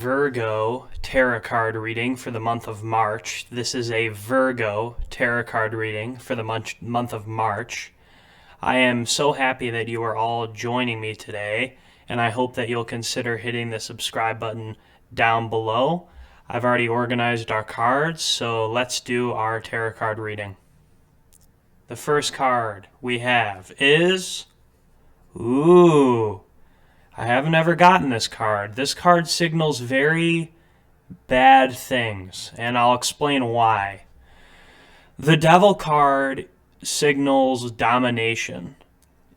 Virgo tarot card reading for the month of March. This is a Virgo tarot card reading for the month of March. I am so happy that you are all joining me today, and I hope that you'll consider hitting the subscribe button down below. I've already organized our cards, so let's do our tarot card reading. The first card we have is... Ooh... I haven't ever gotten this card. This card signals very bad things, and I'll explain why. The Devil card signals domination.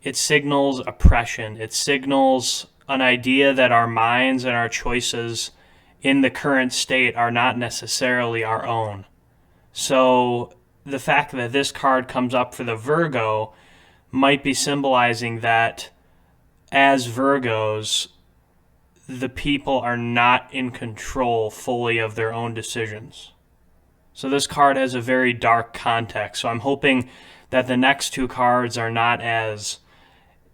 It signals oppression. It signals an idea that our minds and our choices in the current state are not necessarily our own. So the fact that this card comes up for the Virgo might be symbolizing that as Virgos, the people are not in control fully of their own decisions. So this card has a very dark context. So I'm hoping that the next two cards are not as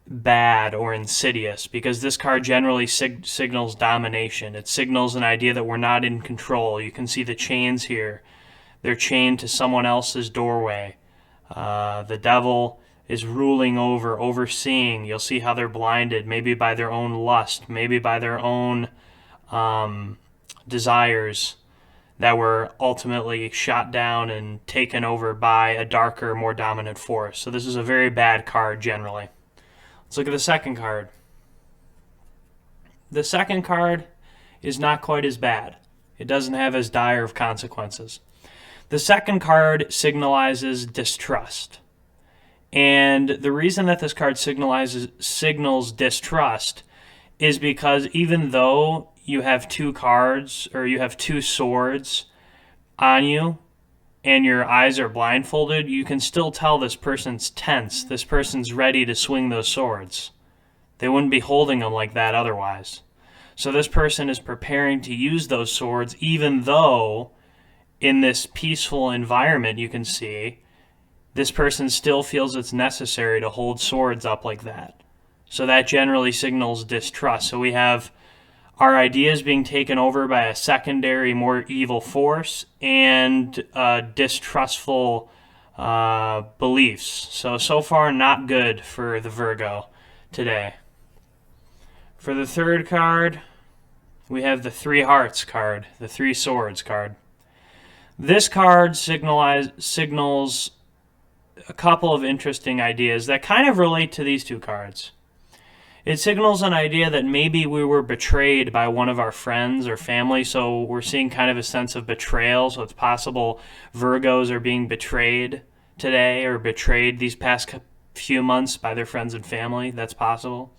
bad or insidious, because this card generally signals domination. It signals an idea that we're not in control. You can see the chains here. They're chained to someone else's doorway. The Devil is ruling over, overseeing. You'll see how they're blinded, maybe by their own lust, maybe by their own desires that were ultimately shot down and taken over by a darker, more dominant force. So this is a very bad card generally. Let's look at the second card. The second card is not quite as bad. It doesn't have as dire of consequences. The second card signalizes distrust. And the reason that this card signals distrust is because even though you have two cards, or you have two swords on you and your eyes are blindfolded, you can still tell this person's tense. This person's ready to swing those swords. They wouldn't be holding them like that otherwise. So this person is preparing to use those swords, even though in this peaceful environment you can see this person still feels it's necessary to hold swords up like that. So that generally signals distrust. So we have our ideas being taken over by a secondary, more evil force, and distrustful beliefs. So far, not good for the Virgo today. For the third card, we have the Three Hearts card, the Three Swords card. This card signals a couple of interesting ideas that kind of relate to these two cards. It signals an idea that maybe we were betrayed by one of our friends or family, so we're seeing kind of a sense of betrayal. So it's possible Virgos are being betrayed today, or betrayed these past few months by their friends and family. That's possible.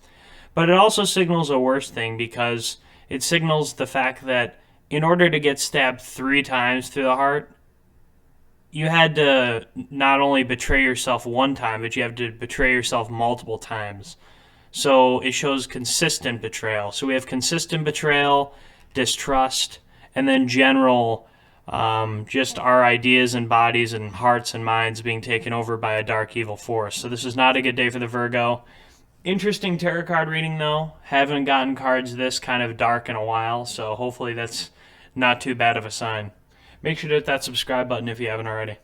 But it also signals a worse thing, because it signals the fact that in order to get stabbed 3 times through the heart, you had to not only betray yourself one time, but you have to betray yourself multiple times. So it shows consistent betrayal. So we have consistent betrayal, distrust, and then general, just our ideas and bodies and hearts and minds being taken over by a dark evil force. So this is not a good day for the Virgo. Interesting tarot card reading though. Haven't gotten cards this kind of dark in a while, so hopefully that's not too bad of a sign. Make sure to hit that subscribe button if you haven't already.